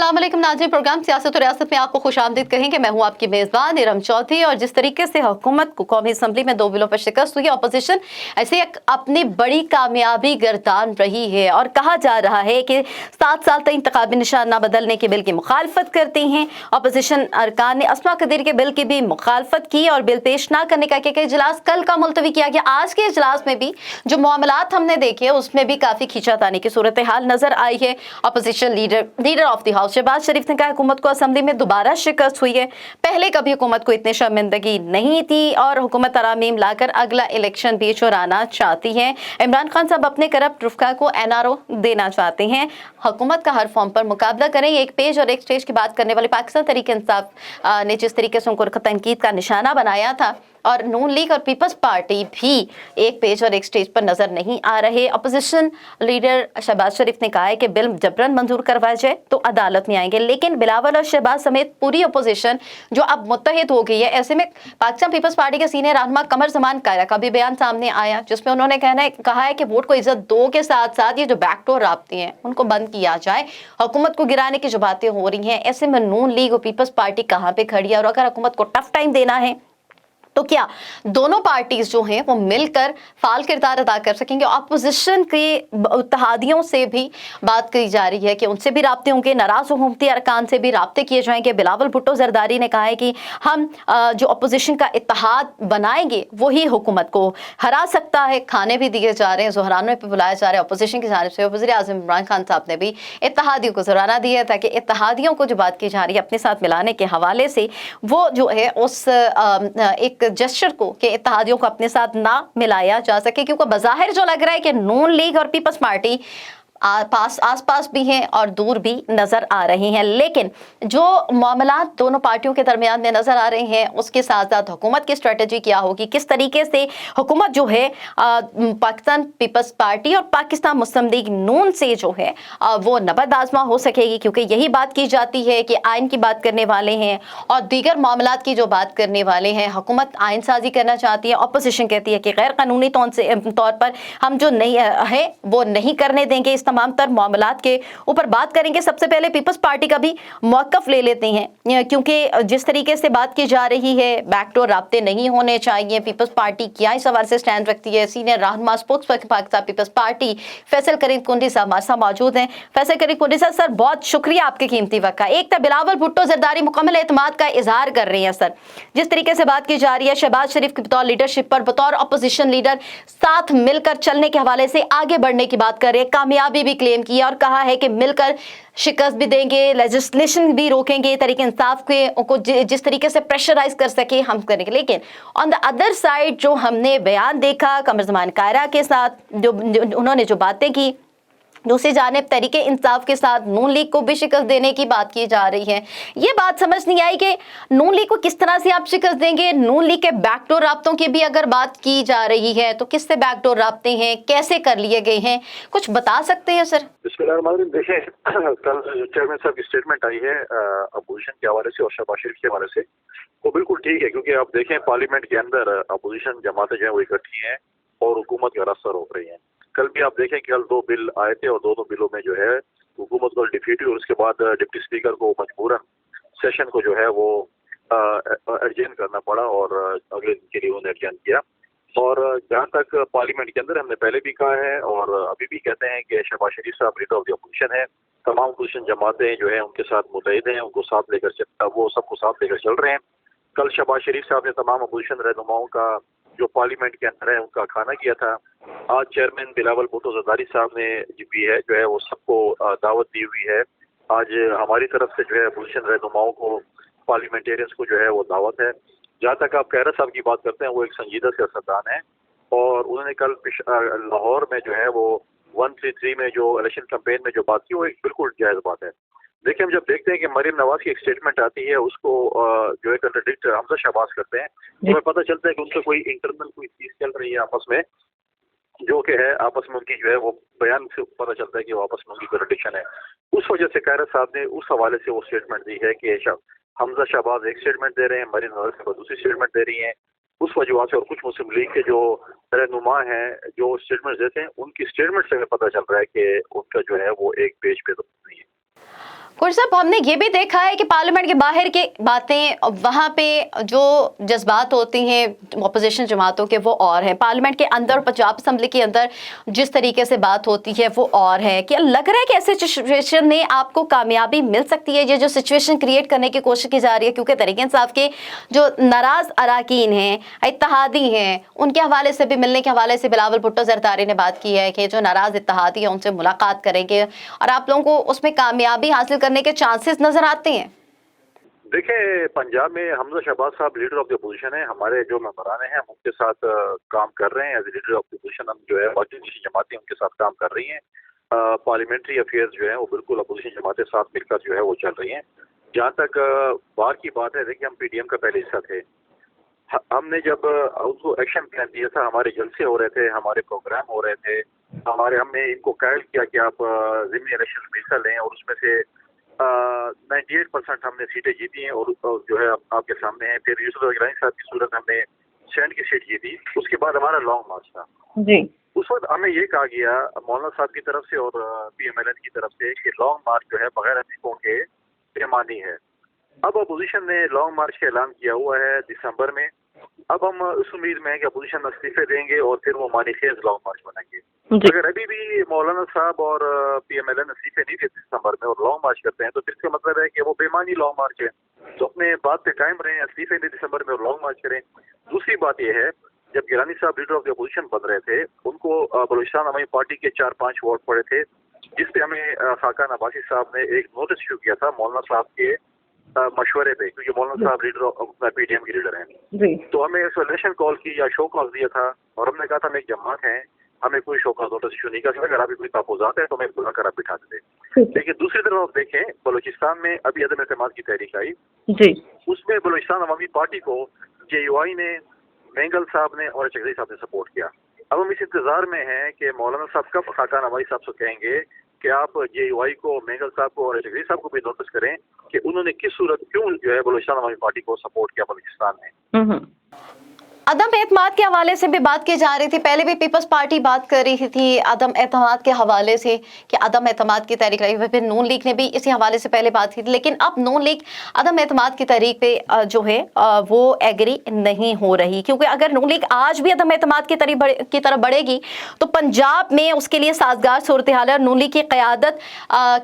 अस्सलाम वालेकुम नाज़रीन, प्रोग्राम सियासत और रियासत में आपको खुशामदीद कहेंगे। मैं हूं आपकी मेज़बान इरम चौधरी। और जिस तरीके से हुकूमत को कौमी असम्बली में 2 बिलों पर शिकस्त हुई, अपोजिशन ऐसे एक अपनी बड़ी कामयाबी गर्दान रही है और कहा जा रहा है कि 7 साल तक इंतखाबी निशान न बदलने के बिल की मुखालफत करती हैं। अपोजिशन अरकान ने अस्मा कदीर के बिल की भी मुखालफत की और बिल पेश न करने का एक इजलास कल का मुलतवी किया गया। आज के इजलास में भी जो मामलात हमने देखे उसमें भी काफ़ी खींचातानी की सूरत हाल नजर आई है। Opposition leader of the house Shahbaz Sharif ने कहा हुकूमत को असम्बली में दोबारा शिकस्त हुई है। पहले कभी हुकूमत को इतनी शर्मिंदगी नहीं थी और हुकूमत तरामीम लाकर अगला इलेक्शन भी चुराना चाहती है। इमरान खान साहब अपने करप्ट रुफका को एनआरओ देना चाहते हैं। हुकूमत का हर फॉर्म पर मुकाबला करें। एक पेज और एक स्टेज की बात करने वाले पाकिस्तान तहरीक इंसाफ ने जिस तरीके से उनको तनकीद का निशाना बनाया था, और नून लीग और पीपल्स पार्टी भी एक पेज और एक स्टेज पर नजर नहीं आ रहे। अपोजिशन लीडर शहबाज शरीफ ने कहा है कि बिल जबरन मंजूर करवाया जाए तो अदालत में आएंगे, लेकिन बिलावल और शहबाज समेत पूरी अपोजिशन जो अब मुत्तहिद हो गई है, ऐसे में पाकिस्तान पीपल्स पार्टी के सीनियर रहनुमा कमर जमान कायरा का भी बयान सामने आया जिसमें उन्होंने कहा है कि वोट को इज्जत दो के साथ साथ ये जो बैकडोर राब्ते हैं उनको बंद किया जाए। हुकूमत को गिराने की जो बातें हो रही हैं, ऐसे में नून लीग और पीपल्स पार्टी कहाँ पे खड़ी है? और अगर हुकूमत को टफ टाइम देना है तो क्या दोनों पार्टीज जो हैं वो मिलकर फाल किरदार अदा कर सकेंगे? अपोजिशन के इत्तेहादियों से भी बात की जा रही है कि उनसे भी राब्ते होंगे, नाराज हुकूमती अरकान से भी राब्ते किए जाएंगे। बिलावल भुट्टो जरदारी ने कहा है कि हम जो अपोजिशन का इत्तेहाद बनाएंगे वही हुकूमत को हरा सकता है। खाने भी दिए जा रहे हैं, ज़ोहरानों पर बुलाया जा रहा है अपोजिशन की जानिब से। वज़ीर आज़म इमरान खान साहब ने भी इत्तेहादियों को ज़ोराना दिया है ताकि इत्तेहादियों को जो बात की जा रही है अपने साथ मिलाने के हवाले से वो जो है उस एक जेस्चर को कि इत्तेहादियों को अपने साथ ना मिलाया जा सके, क्योंकि बाज़ाहिर जो लग रहा है कि नून लीग और पीपल्स पार्टी आस पास भी हैं और दूर भी नजर आ रही हैं, लेकिन जो मामलात दोनों पार्टियों के दरमियान में नजर आ रहे हैं उसके साथ साथ हुकूमत की स्ट्रेटजी क्या होगी, किस तरीके से हुकूमत जो है पाकिस्तान पीपल्स पार्टी और पाकिस्तान मुस्लिम लीग नून से जो है वो नबर्द आजमा हो सकेगी, क्योंकि यही बात की जाती है कि आइन की बात करने वाले हैं और दीगर मामलात की जो बात करने वाले हैं। हुकूमत आइन साजी करना चाहती है, अपोजिशन कहती है कि गैर कानूनी तौर पर हम जो नहीं है वो नहीं करने देंगे। तमाम तर मामलात के ऊपर बात करेंगे। सबसे पहले पीपल्स पार्टी का भी मौक़िफ़ ले लेते हैं, क्योंकि जिस तरीके से बात की जा रही है बैकडोर राब्ते नहीं होने चाहिए। पीपल्स पार्टी क्या इस सवाल से स्टैंड रखती है? सीनियर रहनुमा स्पोक्स पर्सन पाकिस्तान पीपल्स पार्टी फैसल करीम कुंडी साहब हमारे साथ मौजूद हैं। फैसल करीम कुंडी साहब, सर बहुत शुक्रिया आपके कीमती वक्त का। एक तो बिलावल भुट्टो जरदारी मुकम्मल एतमाद का इजहार कर रही हैं सर, जिस तरीके से बात की जा रही है शहबाज शरीफ की बतौर लीडरशिप पर बतौर अपोजिशन लीडर साथ मिलकर चलने के हवाले से आगे बढ़ने की बात कर रहे हैं, कामयाबी भी क्लेम किया और कहा है कि मिलकर शिकस्त भी देंगे, लेजिस्लेशन भी रोकेंगे, तरीके इंसाफ के को जिस तरीके से प्रेशराइज कर सके हम करेंगे। लेकिन ऑन द अदर साइड जो हमने बयान देखा कमर जमान कायरा के साथ जो उन्होंने जो बातें की, दूसरी जानिब तरीके इंसाफ के साथ नून लीग को भी शिकस्त देने की बात की जा रही है। ये बात समझ नहीं आई कि नून लीग को किस तरह से आप शिकस्त देंगे। नून लीग के बैकडोर राब्तों की भी अगर बात की जा रही है तो किससे बैकडोर राब्ते हैं, कैसे कर लिए गए हैं, कुछ बता सकते हैं सर? देखें, कल चेयरमैन साहब की स्टेटमेंट आई है अपोजिशन के हवाले से और शहबाज शरीफ के हवाले से, वो बिल्कुल ठीक है, क्योंकि आप देखें पार्लियामेंट के अंदर अपोजिशन जमातें जो है वो इकट्ठी हैं और हुकूमत का रास्ता रोक रही हैं। कल भी आप देखें कि कल 2 बिल आए थे और दोनों बिलों में जो है हुकूमत को डिफीट हुई और उसके बाद डिप्टी स्पीकर को मजबूरन सेशन को जो है वो अर्जेंट करना पड़ा और अगले दिन के लिए उन्होंने अर्जेंट किया। और जहाँ तक पार्लियामेंट के अंदर हमने पहले भी कहा है और अभी भी कहते हैं कि शहबाज शरीफ साहब लीडर ऑफ द अपोजिशन है, तमाम अपोजिशन जमातें जो है उनके साथ मुतहिद हैं, उनको साथ लेकर वो सबको साथ लेकर चल रहे हैं। कल शहबाज शरीफ साहब ने तमाम अपोजिशन रहनुमाओं का जो पार्लियामेंट के अंदर है उनका खाना किया था। आज चेयरमैन बिलावल भुट्टो जरदारी साहब ने भी है जो है वो सबको दावत दी हुई है। आज हमारी तरफ से जो है अपोजिशन रहनुमाओं को पार्लियामेंटेरियंस को जो है वो दावत है। जहाँ तक आप कायरा साहब की बात करते हैं, वो एक संजीदा सियासतदान है और उन्होंने कल लाहौर में जो है वो 133 में जो इलेक्शन कैंपेन में जो बात की वो एक बिल्कुल जायज़ बात है। देखिए, हम जब देखते हैं कि मरीम नवाज की एक स्टेटमेंट आती है उसको जो है कंट्राडिक्ट हमजा शहबाज करते हैं, तो हमें पता चलता है कि उनसे कोई इंटरनल कोई चीज़ चल रही है आपस में, जो कि है आपस में उनकी जो है वो बयान से पता चलता है कि वो आपस में उनकी कंट्राडिक्शन है। उस वजह से कायरा साहब ने उस हवाले से वो स्टेटमेंट दी है कि हमजा शहबाज एक स्टेटमेंट दे रहे हैं, मरीम नवाज साहब दूसरी स्टेटमेंट दे रही हैं। उस वजह से और कुछ मुस्लिम लीग के जो रहनुमा हैं जो स्टेटमेंट देते हैं, उनकी स्टेटमेंट से हमें पता चल रहा है कि उनका जो है वो एक पेज पे तो नहीं है। कुछ साहब, हमने ये भी देखा है कि पार्लियामेंट के बाहर की बातें, वहाँ पे जो जज्बात होती हैं अपोजिशन जमातों के वो और है, पार्लियामेंट के अंदर पंजाब असम्बली के अंदर जिस तरीके से बात होती है वो और है। क्या लग रहा है कि ऐसे सिचुएशन में आपको कामयाबी मिल सकती है? ये जो सिचुएशन क्रिएट करने की कोशिश की जा रही है, क्योंकि तहरीक इंसाफ के जो नाराज अराकीन हैं, इत्तेहादी हैं, उनके हवाले से भी, मिलने के हवाले से बिलावल भुट्टो जरदारी ने बात की है कि जो नाराज इत्तेहादी है उनसे मुलाकात करेंगे और आप लोगों को उसमें कामयाबी हासिल करने के चांसेस नजर आते हैं। देखिए, पंजाब में हमजा शहबाज साहब लीडर ऑफ द अपोजिशन है, हमारे जो मेंबरान हैं हम उनके साथ काम कर रहे हैं as leader of the opposition. हम जो है बाकी दूसरी जमातें उनके साथ काम कर रही हैं। पार्लियामेंट्री अफेयर्स जो है वो बिल्कुल अपोजिशन जमातें साथ मिलकर जो है वो चल रही हैं। जहाँ तक बाहर की बात है, देखिए हम पीडीएम का पहले हिस्सा थे। हमने जब उसको एक्शन प्लान दिया था, हमारे जलसे हो रहे थे, हमारे प्रोग्राम हो रहे थे, हमने इनको कायल किया कि आप ज़िमनी इलेक्शन में हिस्सा लें, और उसमें से 98% हमने सीटें जीती हैं और जो है आपके सामने है। फिर यूसुफ गिलानी साहब की सूरत हमने सेंट की सीट जीती। उसके बाद हमारा लॉन्ग मार्च था जी। उस वक्त हमें ये कहा गया मौलाना साहब की तरफ से और पीएमएलएन की तरफ से कि लॉन्ग मार्च जो है बगैर हकीकों के बेमानी है। अब अपोजिशन ने लॉन्ग मार्च का ऐलान किया हुआ है दिसंबर में। अब हम उस उम्मीद में है कि अपोजिशन इस्तीफे देंगे और फिर वो मानीखेज लॉन्ग मार्च बनाएंगे। अगर अभी भी मौलाना साहब और पीएमएलएन इस्तीफे नहीं देते दिसंबर में और लॉन्ग मार्च करते हैं तो फिर इसका मतलब है कि वो बेमानी लॉन्ग मार्च है। तो अपने बात पे कायम रहें, इस्तीफे दें दिसंबर में और लॉन्ग मार्च करें। दूसरी बात यह है, जब गिलानी साहब लीडर ऑफ द अपोजिशन बन रहे थे, उनको बलूचिस्तान अवामी पार्टी के 4-5 वोट पड़े थे, जिसपे हमें खाकान अब्बासी साहब ने एक नोटिस इशू किया था मौलाना साहब के मशवरे पे, क्योंकि मौलाना साहब लीडर पीडीएम के लीडर हैं। तो हमें एक्सप्लेनेशन कॉल की या शो कॉल दिया था और हमने कहा था हम एक जमात हैं, हमें कोई शो कॉल नोटिस इशू नहीं कर सकता, अगर आपकी कोई तहफ़्फ़ुज़ात है तो हमें बुला कर आप बिठा देते। लेकिन दूसरी तरफ आप देखें, बलूचिस्तान में अभी अदम एतमाद की तहरीक आई जी, उसमें बलूचिस्तान अवामी पार्टी को जेयूआई ने, मेंगल साहब ने और चौधरी साहब ने सपोर्ट किया। अब हम इस इंतजार में हैं कि मौलाना साहब कब खाकान अवामी साहब से कहेंगे कि आप जेयूआई को, मेंगल साहब को और चौधरी साहब को भी नोटिस करें कि उन्होंने किस सूरत क्यों जो है बलूचिस्तान अवामी पार्टी को सपोर्ट किया बलूचिस्तान में। अदम एतमाद के हवाले से भी बात की जा रही थी, पहले भी पीपल्स पार्टी बात कर रही थी अदम एतमाद के हवाले से कि अदम एतमाद की तहरीक रही, फिर नून लीग ने भी इसी हवाले से पहले बात की थी। लेकिन अब नून लीग अदम एतमाद की तहरीक पे जो है वो एग्री नहीं हो रही, क्योंकि अगर नून लीग आज भी अदम एतमाद की तरफ बढ़ेगी तो पंजाब में उसके लिए साजगार सूरत हाल है और नून लीग की क़यादत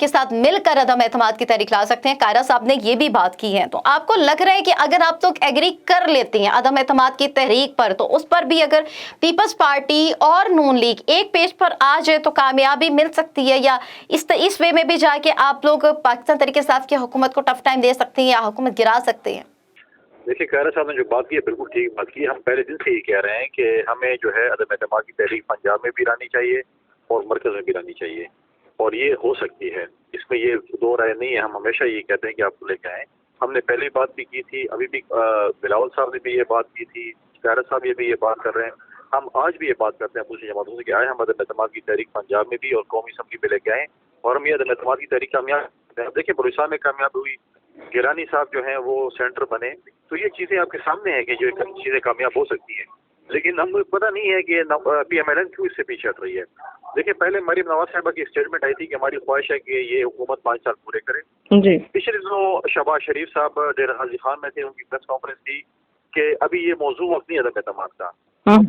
के साथ मिलकर अदम एतमाद की तहरीक ला सकते हैं। कायरा साहब ने ये भी बात की है। तो आपको लग रहा है कि अगर आप लोग एग्री कर लेते हैं अदम एतमाद की पर, तो उस पर भी अगर पीपल्स पार्टी और नून लीग एक पेज पर आ जाए तो कामयाबी मिल सकती है, या इस वे में भी जाके आप लोग पाकिस्तान तहरीक इंसाफ की हुकूमत को टफ टाइम दे सकते हैं या हुकूमत गिरा सकते हैं? देखिए, कायरा साहब ने जो बात की है बिल्कुल ठीक बात की। हम पहले दिन से ही कह रहे हैं कि हमें जो है अदम एतमाद की तहरीक पंजाब में भी लानी चाहिए और मरकज में भी लानी चाहिए, और ये हो सकती है, इसमें ये दो राय नहीं है। हम हमेशा ये कहते हैं कि आप लेके आएँ। हमने पहली बात भी की थी, अभी भी बिलावल साहब ने भी ये बात की थी, कायरा साहब ये भी ये बात कर रहे हैं। हम आज भी ये बात करते हैं दूसरी जमातों से कि आए हम अदम एतमाद की तहरीक पंजाब में भी और कौमी असम्बली में लेके आए और हम ये अदम एतमाद की तहरीक कामयाब। देखिए, बलूचिस्तान में कामयाब हुई, गिलानी साहब जो हैं वो सेंटर बने, तो ये चीज़ें आपके सामने हैं कि जो चीज़ें कामयाब हो सकती हैं। लेकिन हमको पता नहीं है कि पीएमएलएन क्यों इससे पीछे हट रही है। देखिए, पहले मरीम नवाज साहबा की स्टेटमेंट आई थी कि हमारी ख्वाहिश है कि ये हुकूमत 5 साल पूरे करे। जी। पिछले दिनों शहबाज शरीफ साहब डेरा गाजी खान में थे, उनकी प्रेस कॉन्फ्रेंस थी कि अभी ये मौजू वक्त नहीं अदम एतमाद का,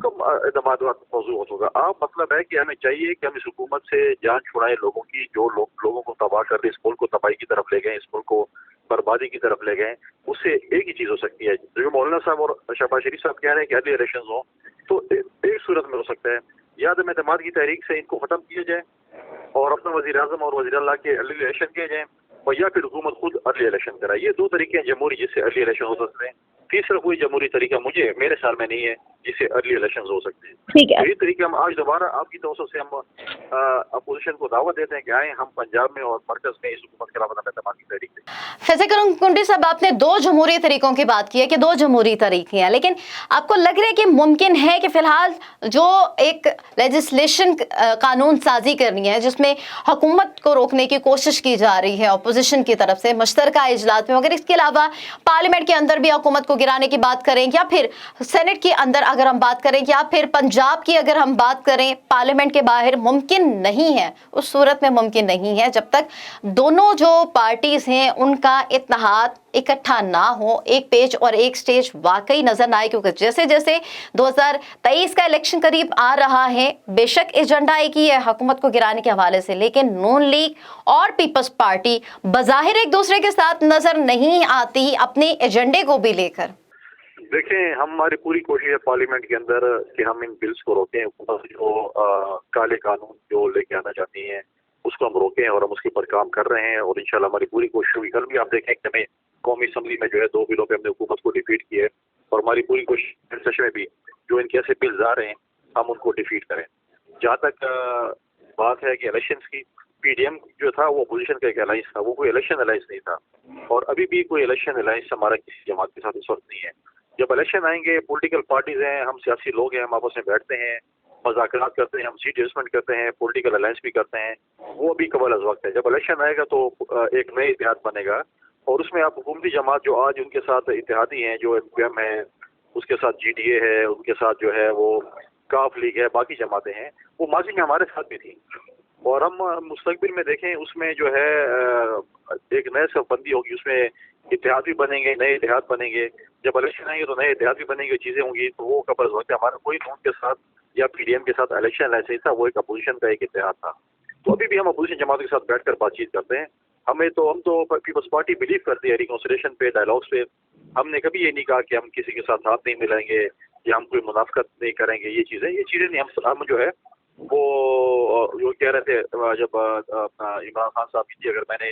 कब एतमाद मौजू होगा। आप मतलब है कि हमें चाहिए कि हम इस हुकूमत से जान छुड़ाएं लोगों की, जो लोगों को तबाह कर दे, इस मुल्क को तबाही की तरफ ले गए, इस मुल्क को बर्बादी की तरफ ले गए। उससे एक ही चीज़ हो सकती है, जो मौलाना साहब और शहबाज शरीफ साहब कह रहे हैं कि अर्ली इलेक्शन हो, तो एक सूरत में हो सकता है या अदम एतमाद की तहरीक से इनको ख़त्म किया जाए और अपना वज़ीर आज़म और वज़ीर अल्लाह के अर्ली इलेक्शन किए जाएँ, और या फिर हुकूमत खुद अर्ली इलेक्शन कराए। ये दो तरीके हैं जमहूरी जिससे अर्ली इलेक्शन हो सकते हैं। तीसरा कोई जमहूरी तरीका मेरे ख्याल में नहीं है जिससे अर्ली इलेक्शन हो सकते हैं। ठीक है, यही तरीके हम आज दोबारा आपकी तरफ से हम अपोजिशन को दावत देते हैं कि आए हम पंजाब में और मरकज में इस हुकूमत के खिलाफ एतमाद की तहरीक दें। फैज़ल कुंडी साहब, आपने 2 जमहूरी तरीकों की बात की है कि 2 जमहूरी तरीके हैं, लेकिन आपको लग रहा है कि मुमकिन है कि फिलहाल जो एक लेजिस्लेशन कानून साजी करनी है जिसमें हुकूमत को रोकने की कोशिश की जा रही है अपोजिशन की तरफ से मुश्तरका इजलास में, मगर इसके अलावा पार्लियामेंट के अंदर भी हुकूमत को गिराने की बात करें, या फिर सेनेट के अंदर अगर हम बात करें, या फिर पंजाब की अगर हम बात करें, पार्लियामेंट के बाहर मुमकिन नहीं है, उस सूरत में मुमकिन नहीं है जब तक दोनों जो पार्टीज हैं उनका इत्तेहाद इकट्ठा ना हो, एक पेज और एक स्टेज वाकई नजर ना आए। क्योंकि जैसे जैसे 2023 का इलेक्शन करीब आ रहा है, बेशक एजेंडा एक ही है हुकूमत को गिराने के हवाले से, लेकिन नून लीग और पीपल्स पार्टी बज़ाहिर एक दूसरे के साथ नजर नहीं आती अपने एजेंडे को भी लेकर। देखें, हमारी पूरी कोशिश है पार्लियामेंट के अंदर कि हम इन बिल्स को रोकें, जो काले कानून जो लेके आना चाहती हैं उसको हम रोकें, और हम उसके ऊपर काम कर रहे हैं। और इंशाल्लाह हमारी पूरी कोशिश होगी। कल भी आप देखें कि हमें कौमी असम्बली में जो है 2 बिलों पे हमने हुकूमत को डिफीट किया है, और हमारी पूरी कोशिश सेशन में भी जो इनके ऐसे बिल्स आ रहे हैं हम उनको डिफीट करें। जहाँ तक बात है कि इलेक्शंस की, पीडीएम जो था वो अपोजिशन का एक अलायंस था, वो कोई इलेक्शन अलायंस नहीं था, और अभी भी कोई इलेक्शन अलायंस हमारा किसी जमात के साथ इस वक्त नहीं है। जब इलेक्शन आएंगे, पॉलिटिकल पार्टीज हैं, हम सियासी लोग हैं, हम आपस में बैठते हैं, मज़ाकरात करते हैं, हम सीट एडजस्टमेंट करते हैं, पॉलिटिकल अलायंस भी करते हैं, वो अभी कबल अज़ वक्त है। जब इलेक्शन आएगा तो एक नए इतिहाद बनेगा, और उसमें आप हुकूमती जमात जो आज उनके साथ इत्तेहादी हैं, जो एम है, उसके साथ जीडीए है, उनके साथ जो है वो काफ लीग है, बाकी जमातें हैं, वो माजी में हमारे साथ भी थी। और हम मुस्तकबिल में देखें, उसमें जो है एक नए सफबंदी होगी, उसमें इत्तेहाद भी बनेंगे, नए इत्तेहाद बनेंगे। जब इलेक्शन आएंगे तो नए इत्तेहाद भी बनेंगे, चीज़ें होंगी, तो वो कबल वक्त हमारा कोई नून के साथ या पीडीएम के साथ इलेक्शन अलायंस नहीं था, वो एक अपोजिशन का एक इत्तेहाद था। तो अभी भी हम अपोजिशन जमात के साथ बैठकर बातचीत करते हैं। हम तो पीपल्स पार्टी बिलीव करती है रिकॉन्सिलिएशन पे, डायलॉग्स पे। हमने कभी ये नहीं कहा कि हम किसी के साथ हाथ नहीं मिलाएंगे या हम कोई मुनाफकत नहीं करेंगे। ये चीज़ें नहीं, हम जो है वो कह रहे थे जब इमरान खान साहब की, अगर मैंने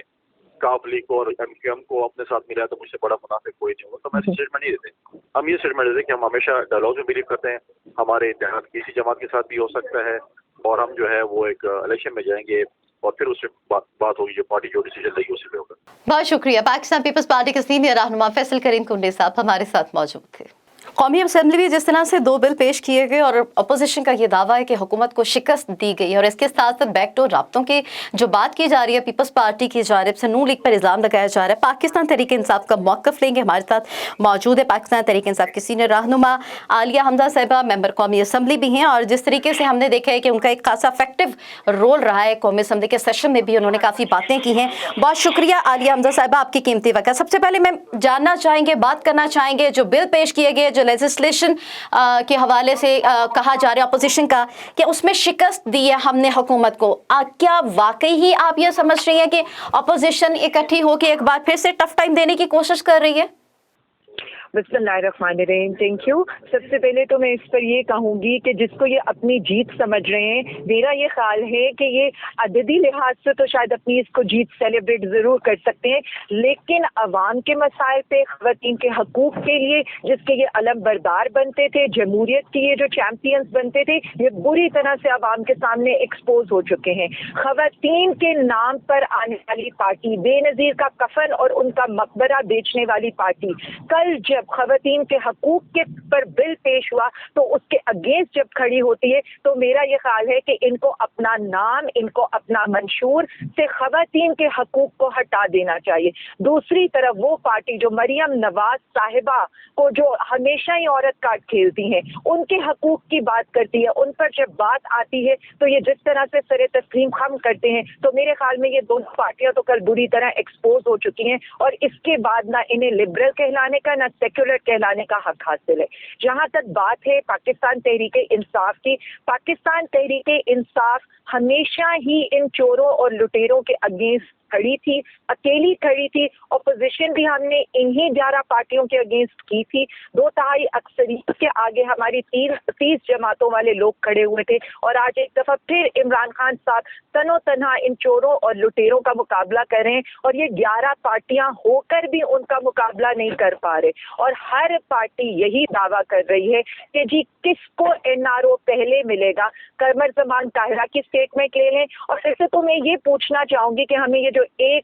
काफ लीग को और एमक्यूएम को अपने साथ मिलाया तो मुझसे बड़ा मुनाफिक कोई नहीं होगा, तो मैं स्टेटमेंट नहीं देते। हम ये स्टेटमेंट देते कि हम हमेशा डायलॉग में बिलीव करते हैं, हमारे इत्तेहाद किसी जमात के साथ भी हो सकता है, और हम जो है वो एक इलेक्शन में जाएंगे और फिर उससे बात होगी, जो पार्टी जो डिसीजन लेगी उसी पे होगा। बहुत शुक्रिया। पाकिस्तान पीपल्स पार्टी के सीनियर रहनुमा फैसल करीम कुंडे साहब हमारे साथ मौजूद थे। कौमी असेंबली में जिस तरह से 2 बिल पेश किए गए और अपोजिशन का ये दावा है कि हुकूमत को शिकस्त दी गई, और इसके साथ साथ बैकडोर राब्तों की जो बात की जा रही है पीपल्स पार्टी की जानिब से, नून लीग पर इल्ज़ाम लगाया जा रहा है। पाकिस्तान तहरीक इंसाफ का मौक़िफ़ लेंगे, हमारे साथ मौजूद है पाकिस्तान तहरीक इंसाफ की सीनियर रहनुमा आलिया हमजा साहिबा, मेंबर कौमी असम्बली भी हैं, और जिस तरीके से हमने देखा है कि उनका एक खासा इफेक्टिव रोल रहा है कौमी असम्बली के सेशन में भी, उन्होंने काफ़ी बातें की हैं। बहुत शुक्रिया आलिया हमजा साहिबा, आपकी कीमती वक्त। सबसे पहले मैं जानना चाहेंगे, बात करना चाहेंगे जो बिल पेश किए गए, जो लेजिस्लेशन के हवाले से कहा जा रहा है अपोजिशन का कि उसमें शिकस्त दी है हमने हुकूमत को, क्या वाकई ही आप ये समझ रही हैं कि अपोजिशन इकट्ठी होकर एक बार फिर से टफ टाइम देने की कोशिश कर रही है? बिस्मिल्लाहिर्रहमानिर्रहीम। Thank you. सबसे पहले तो मैं इस पर ये कहूँगी कि जिसको ये अपनी जीत समझ रहे हैं, मेरा ये ख्याल है कि ये अददी लिहाज से तो शायद अपनी इसको जीत सेलिब्रेट ज़रूर कर सकते हैं, लेकिन अवाम के मसाइल पे, ख़वातीन के हकूक़ के लिए जिसके ये अलम बरदार बनते थे, जमहूरियत के ये जो चैम्पियंस बनते थे, ये बुरी तरह से अवाम के सामने एक्सपोज हो चुके हैं। ख़वातीन के नाम पर आने वाली पार्टी, बेनज़ीर का कफन और उनका मकबरा बेचने वाली पार्टी, कल जब ख़वातीन के हकूक़ के पर बिल पेश हुआ तो उसके अगेंस्ट जब खड़ी होती है, तो मेरा ये ख्याल है कि इनको अपना नाम, इनको अपना मंशूर से ख़वातीन के हकूक़ को हटा देना चाहिए। दूसरी तरफ वो पार्टी जो मरियम नवाज साहिबा को, जो हमेशा ही औरत कार्ड खेलती हैं, उनके हकूक़ की बात करती है, उन पर जब बात आती है तो ये जिस तरह से सरे तस्लीम खम करते हैं, तो मेरे ख्याल में ये दोनों पार्टियां तो कल बुरी तरह एक्सपोज हो चुकी हैं, और इसके बाद ना इन्हें लिबरल कहलाने का, ना सेक्युलर कहलाने का हक हासिल है। जहां तक बात है पाकिस्तान तहरीक इंसाफ की, पाकिस्तान तहरीक इंसाफ हमेशा ही इन चोरों और लुटेरों के अगेंस्ट खड़ी थी, अकेली खड़ी थी। अपोजिशन भी हमने इन्हीं 11 पार्टियों के अगेंस्ट की थी। 2/3 अक्सरियत के आगे हमारी 30 जमातों वाले लोग खड़े हुए थे, और आज एक दफा फिर इमरान खान साहब तनो तन्हा इन चोरों और लुटेरों का मुकाबला कर रहे हैं, और ये 11 पार्टियां होकर भी उनका मुकाबला नहीं कर पा रहे। और हर पार्टी यही दावा कर रही है कि जी किसको एनआरओ पहले मिलेगा। कमर जमान ताहिरा की स्टेटमेंट ले लें, और फिर से तो मैं ये पूछना चाहूंगी कि हमें ये जो एक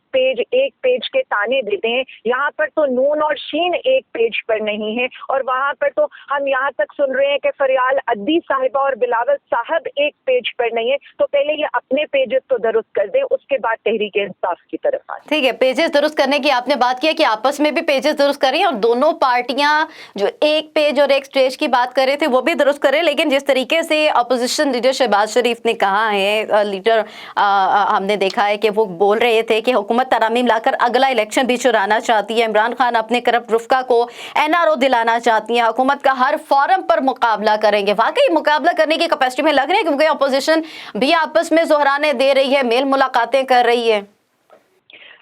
पेज के ताने देते हैं, यहाँ पर तो नून और शीन एक पेज पर नहीं है, और वहाँ पर तो हम यहाँ तक सुन रहे हैं कि फरियाल अद्दी साहिबा और बिलावल साहब एक पेज पर नहीं है। तो पहले ये अपने पेजेस तो दुरुस्त कर दे, उसके बाद तहरीक इंसाफ की तरफ आए। ठीक है, पेजेस दुरुस्त करने की आपने बात किया कि आपस में भी पेजेस दुरुस्त करें, और दोनों पार्टियां जो एक पेज और एक स्टेज की बात कर रहे थे वो भी दुरुस्त करें। लेकिन जिस तरीके से अपोजिशन लीडर शहबाज शरीफ ने कहा है, लीडर हमने देखा है कि वो बोल रहे थे कि हुकूमत तरामीम लाकर अगला इलेक्शन भी चुराना चाहती है, इमरान खान अपने करप्ट रुफका को NRO दिलाना चाहती है, हुकूमत का हर फॉरम पर मुकाबला करेंगे। वाकई मुकाबला करने की कैपेसिटी में लग रहे हैं, क्योंकि अपोजिशन भी आपस में जोहराने दे रही है, मेल मुलाकातें कर रही है।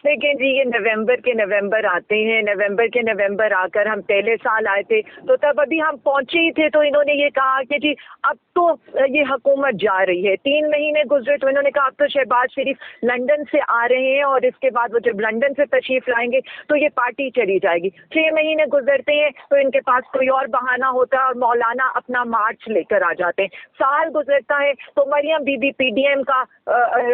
लेकिन जी ये नवंबर आते हैं, नवंबर आकर हम पहले साल आए थे तो तब अभी हम पहुंचे ही थे, तो इन्होंने ये कहा कि जी अब तो ये हुकूमत जा रही है। 3 महीने गुजरे तो इन्होंने कहा अब तो शहबाज शरीफ लंदन से आ रहे हैं, और इसके बाद वो जब लंदन से तशरीफ लाएंगे तो ये पार्टी चली जाएगी। 6 महीने गुजरते हैं तो इनके पास कोई और बहाना होता है और मौलाना अपना मार्च लेकर आ जाते हैं। साल गुजरता है तो मरियम बीबी PDM का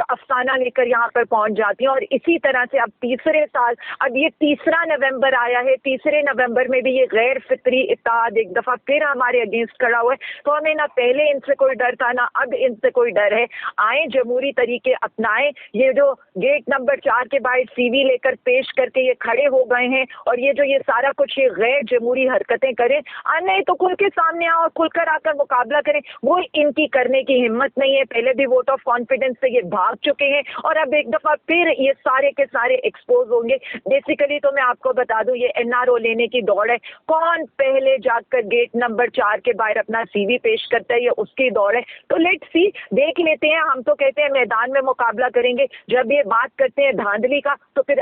अफसाना लेकर यहाँ पर पहुंच जाती हैं, और इसी तरह से अब तीसरे साल, अब ये तीसरा नवंबर आया है, तीसरे नवंबर में भी ये गैर फितरी इत्तेहाद एक दफा फिर हमारे अगेंस्ट खड़ा हुआ है। तो हमें ना पहले इनसे कोई डर था ना अब इनसे कोई डर है। आए जमहूरी तरीके अपनाएं, ये जो गेट नंबर 4 के बाहर CV लेकर पेश करके ये खड़े हो गए हैं, और ये जो ये सारा कुछ ये गैर जमहूरी हरकतें करें, नहीं तो खुल के सामने आओ और खुलकर आकर मुकाबला करें, वो इनकी करने की हिम्मत नहीं है। पहले भी वोट ऑफ कॉन्फिडेंस से ये भाग चुके हैं, और अब एक दफा फिर ये सारे के सारे एक्सपोज होंगे। बेसिकली तो मैं आपको बता दूं, ये NRO लेने की दौड़ है। कौन पहले जाकर गेट नंबर 4 के बाहर अपना CV पेश करता है, ये उसकी दौड़ है। तो लेट्स सी, देख लेते हैं। हम तो कहते हैं मैदान में मुकाबला करेंगे। जब ये बात करते हैं धांधली का तो फिर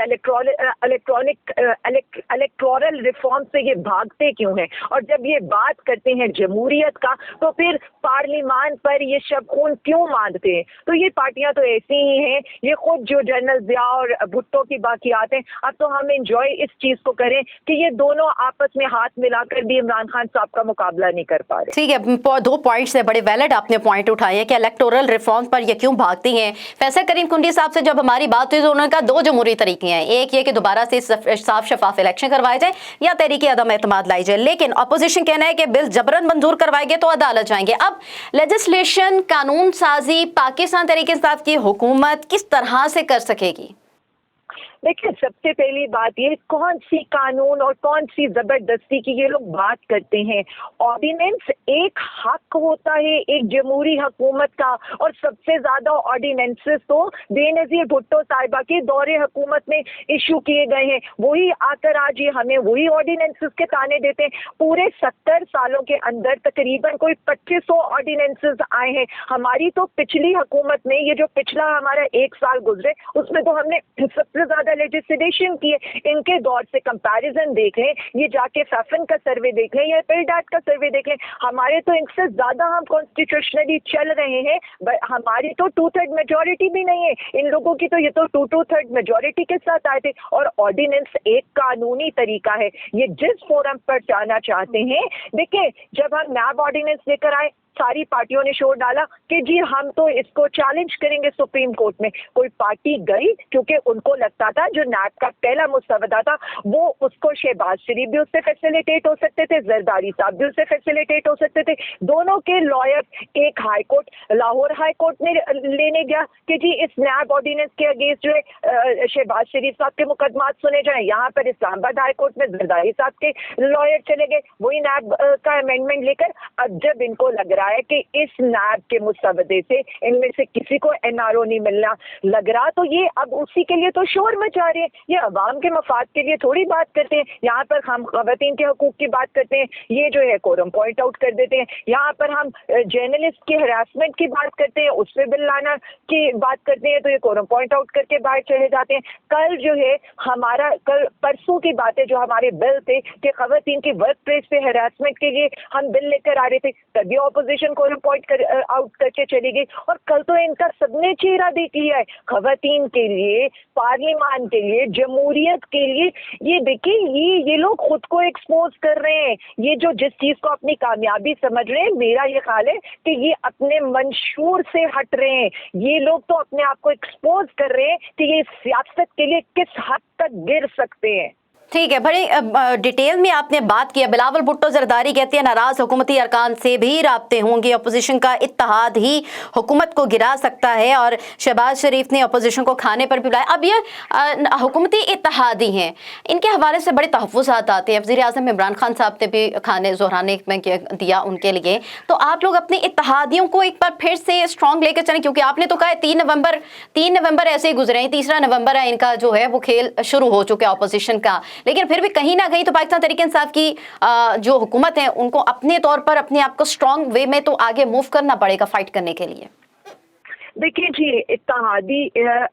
इलेक्टोरल रिफॉर्म से ये भागते क्यों हैं, और जब ये बात करते हैं जमहूरियत का तो फिर पार्लिमान पर ये शब खून क्यों मांगते हैं। तो ये पार्टियां तो ऐसी ही हैं, ये खुद जो जनरल जिया और भुट्टो की बाकियात हैं। अब तो हम एंजॉय इस चीज को करें कि ये दोनों आपस में हाथ मिलाकर भी इमरान खान साहब का मुकाबला नहीं कर पा रहे। ठीक है, 2 पॉइंट्स है, बड़े वैलिड आपने पॉइंट उठाए हैं कि इलेक्टोरल रिफॉर्म पर ये क्यों भागती हैं। फैसल करीम कुंडी साहब से जब हमारी बात हुई तो उन्होंने कहा 2 जमहूरी तरीके हैं, एक ये कि दोबारा से साफ शफाफ इलेक्शन करवाए जाए या तहरीके अदम एतमाद लाई जाए। लेकिन अपोजिशन कहना है कि बिल जबरन मंजूर करवाएंगे तो अदालत जाएंगे। अब लेजिस्लेशन, कानून साजी पाकिस्तान तहरीक इंसाफ की हुकूमत किस तरह से कर सकेगी? देखिए, सबसे पहली बात ये, कौन सी कानून और कौन सी जबरदस्ती की ये लोग बात करते हैं। ऑर्डिनेंस एक हक होता है एक जमहूरी हुकूमत का, और सबसे ज्यादा ऑर्डिनेंसेस तो बेनजीर भुट्टो साहिबा के दौरे हुकूमत में इशू किए गए हैं। वही आकर आज ये हमें वही ऑर्डिनेंसेस के ताने देते हैं। पूरे 70 सालों के अंदर तकरीबन कोई 2500 ऑर्डिनेंसेस आए हैं। हमारी तो पिछली हुकूमत में, ये जो पिछला हमारा 1 साल गुजरे, उसमें तो हमने सबसे ज्यादा लेजिस्लेशन की है। इनके दौर से कंपैरिजन देख लें, ये जाके फैफन का सर्वे देख लें या पेलडाट का सर्वे देख लें, हमारे तो इनसे ज्यादा हम कॉन्स्टिट्यूशनली चल रहे हैं। हमारी तो 2/3 मेजोरिटी भी नहीं है, इन लोगों की तो ये तो 2/3 मेजोरिटी के साथ आए थे। और ऑर्डिनेंस एक कानूनी तरीका है, ये जिस फोरम पर जाना चाहते हैं। देखिए, जब हम नैब ऑर्डिनेंस लेकर आए, सारी पार्टियों ने शोर डाला कि जी हम तो इसको चैलेंज करेंगे सुप्रीम कोर्ट में। कोई पार्टी गई क्योंकि उनको लगता था जो नैब का पहला मुस्तवदा था वो उसको शहबाज शरीफ भी उससे फैसिलिटेट हो सकते थे, जरदारी साहब भी उससे फैसिलिटेट हो सकते थे। दोनों के लॉयर, एक high court, Lahore high court ने लेने गया कि जी इस नैब ऑर्डिनेंस के अगेंस्ट जो है शहबाज शरीफ साहब के मुकदमात सुने जाए। यहाँ पर इस्लामाबाद हाई कोर्ट में जरदारी साहब के लॉयर चले गए वही नैब का अमेंडमेंट लेकर। अब जब इनको लग रहा है कि इस नैब के मुस्तवदे से इनमें से किसी को NRO नहीं मिलना लग रहा, तो ये अब उसी के लिए तो शोर मचा रहे हैं। ये अवाम के मफाद के लिए थोड़ी बात करते हैं। यहाँ पर हम खवातीन के हकूक की बात करते हैं, ये जो है कोरम पॉइंट आउट कर देते हैं। यहाँ पर हम जर्नलिस्ट की हरासमेंट की बात करते हैं, उस पर बिल लाना की बात करते हैं, तो ये कोरम पॉइंट आउट करके बाहर चले जाते हैं। कल जो है हमारा, कल परसों की बातें जो हमारे बिल थे कि खवातीन की वर्क प्लेस पे हरासमेंट के लिए हम बिल लेकर आ रहे थे, तभी ऑपोजिशन अपोजिशन को रिपोर्ट आउट करके चली गई, और कल तो इनका सबने चेहरा देख लिया है, खवातीन के लिए, पार्लियामान के लिए, जमहूरियत के लिए। ये देखिए, ये लोग खुद को एक्सपोज कर रहे हैं। ये जो जिस चीज को अपनी कामयाबी समझ रहे हैं, मेरा ये ख्याल है कि ये अपने मंशूर से हट रहे हैं। ये लोग तो अपने आप को एक्सपोज कर रहे हैं कि ये सियासत के लिए किस हद तक गिर सकते हैं। ठीक है, बड़ी डिटेल में आपने बात किया। बिलावल भुट्टो जरदारी कहते हैं नाराज हुकूमती अरकान से भी राब्ते होंगे, अपोजिशन का इत्तेहाद ही हुकूमत को गिरा सकता है, और शहबाज शरीफ ने अपोजिशन को खाने पर भी बुलाया। अब ये हुकूमती इत्तेहादी हैं, इनके हवाले से बड़े तहफ़्फ़ुज़ात आते हैं। वज़ीर आज़म इमरान खान साहब ने भी खाने ज़ोहराने में दिया उनके लिए। तो आप लोग अपने इत्तेहादियों को एक बार फिर से स्ट्रॉन्ग लेकर चलें, क्योंकि आपने तो कहा 3 नवंबर ऐसे ही गुजरे हैं, 3 नवंबर है इनका जो है वो खेल शुरू हो चुका है अपोजिशन का। लेकिन फिर भी कहीं ना कहीं तो पाकिस्तान तहरीक इंसाफ की जो हुकूमत है उनको अपने तौर पर अपने आप को स्ट्रॉन्ग वे में तो आगे मूव करना पड़ेगा फाइट करने के लिए। देखिए जी, इत्तेहादी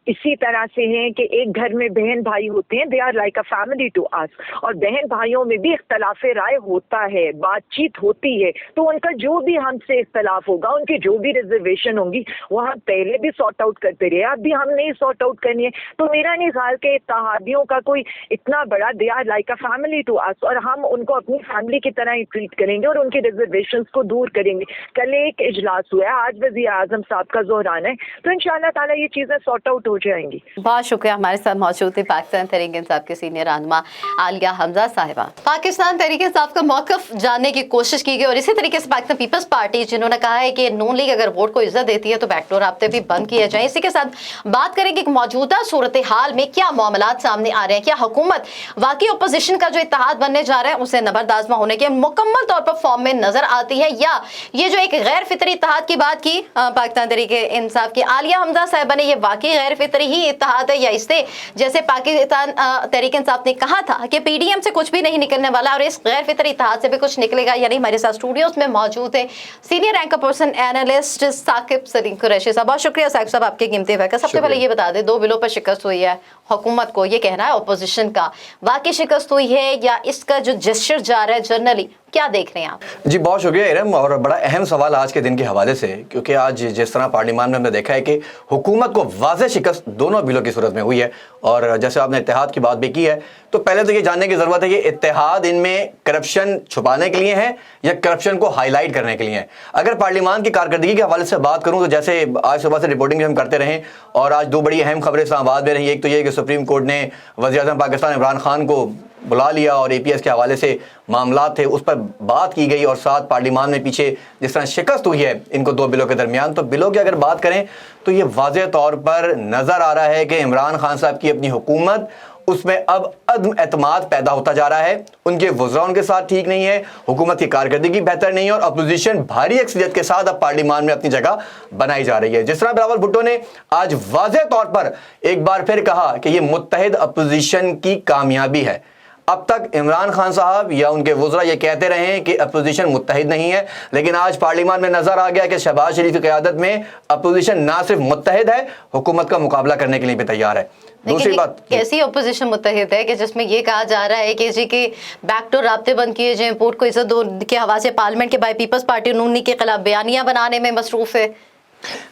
इसी तरह से हैं कि एक घर में बहन भाई होते हैं, they are like a family to us, और बहन भाइयों में भी इख्तलाफ राय होता है, बातचीत होती है, तो उनका जो भी हमसे इख्तलाफ होगा, उनकी जो भी रिजर्वेशन होंगी, वो हम पहले भी सॉर्ट आउट करते रहे, अब भी हम नहीं सॉर्ट आउट करनी है। तो मेरा नहीं ख्याल कि इत्तेहादियों का कोई इतना बड़ा, they are like a family to us, और हम उनको अपनी फैमिली की तरह ही ट्रीट करेंगे और उनकी रिजर्वेशंस को दूर करेंगे। कल एक इजलास हुआ है, आज वज़ीर आज़म साहब का ज़ोहराना है, तो इंशाअल्लाह ताला ये चीजें सॉर्ट आउट हो जाएंगी। बहुत शुक्रिया, हमारे साथ मौजूद थे पाकिस्तान तहरीक इंसाफ के सीनियर रहनुमा आलिया हमजा साहिबा। पाकिस्तान तहरीक इंसाफ का मौक़िफ़ जानने की कोशिश की गई, और इसी तरीके से पाकिस्तान पीपल्स पार्टी जिन्होंने कहा है कि नून लीग अगर वोट को इज्जत देती है तो बैकडोर राब्ते भी बंद किए जाएं। इसी के साथ बात करेंगे कि मौजूदा सूरत हाल में क्या मामलात सामने आ रहे हैं, क्या हुकूमत वाकई अपोजिशन का जो इत्तेहाद बनने जा रहा है उसे नबरदाज़मा होने के मुकम्मल तौर पर फॉर्म में नजर आती है, या ये जो एक गैर फितरी इत्तेहाद की बात की पाकिस्तान तहरीक इंसाफ की आलिया हमजा साहिबा ने, ये वाकई गैर फितरी ही इत्तेहाद है, या इससे जैसे पाकिस्तान तहरीक इंसाफ ने कहा था कि पीडीएम से कुछ भी नहीं निकलने वाला और इस गैर फितरी इत्तेहाद से भी कुछ निकलेगा? यानी हमारे साथ स्टूडियोज में मौजूद है senior anchor person analyst Saqib Saleem Qureshi साहब। बहुत शुक्रिया साकिब साहब आपके कीमती वक्त। सबसे पहले ये बता दें, 2 बिलों पर शिकस्त हुई है हुकूमत को, ये कहना है अपोजिशन का, वाकई शिकस्त हुई है या इसका जो जेस्चर जा रहा है जनरली, क्या देख रहे हैं आप? जी बहुत शुक्रिया इरम, और बड़ा अहम सवाल आज के दिन के हवाले से, क्योंकि आज जिस तरह पार्लियामान में हमने देखा है कि हुकूमत को वाज़ेह शिकस्त दोनों बिलों की सूरत में हुई है, और जैसे आपने इत्तेहाद की बात भी की है, तो पहले तो ये जानने की ज़रूरत है कि इत्तेहाद इनमें करप्शन छुपाने के लिए है या करप्शन को हाईलाइट करने के लिए है। अगर पार्लियामान की कारकर्दगी के हवाले से बात करूँ तो जैसे आज सुबह से रिपोर्टिंग हम करते रहे, और आज 2 बड़ी अहम खबरें इस्लामाबाद में रही। एक तो ये कि सुप्रीम कोर्ट ने वज़ीर-ए-आज़म पाकिस्तान इमरान खान को बुला लिया और एपीएस के हवाले से मामला थे उस पर बात की गई, और साथ पार्लियामान में पीछे जिस तरह शिकस्त हुई है इनको 2 बिलों के दरमियान, तो बिलों की अगर बात करें तो ये वाज़ेह तौर पर नज़र आ रहा है कि इमरान खान साहब की अपनी हुकूमत, उसमें अब अदम एतमाद पैदा होता जा रहा है, उनके वज़रा उनके साथ ठीक नहीं है, हुकूमत की कारकर्दगी बेहतर नहीं है, और अपोजिशन भारी अक्सरियत के साथ अब पार्लियामान में अपनी जगह बनाई जा रही है। जिस तरह बिलावल भुट्टो ने आज वाज़ेह तौर पर एक बार फिर कहा कि ये मुत्तहिद अपोजिशन की कामयाबी है। अब तक इमरान खान साहब या उनके वज़रा ये कहते रहे हैं कि अपोजिशन मुत्तहिद नहीं है, लेकिन आज पार्लियामान में नजर आ गया कि शहबाज शरीफ की क़यादत में अपोजिशन ना सिर्फ मुत्तहिद है, हुकूमत का मुकाबला करने के लिए भी तैयार है। दूसरी बात, कैसी अपोजिशन मुत्तहिद है कि जिसमें ये कहा जा रहा है कि जी के बैकडोर राब्ते बंद किए जाएं, पोर्ट को इज्जत दो के हवाले से पार्लियामेंट के बाय पीपल्स पार्टी नून लीग के खिलाफ बयानियां बनाने में मसरूफ है।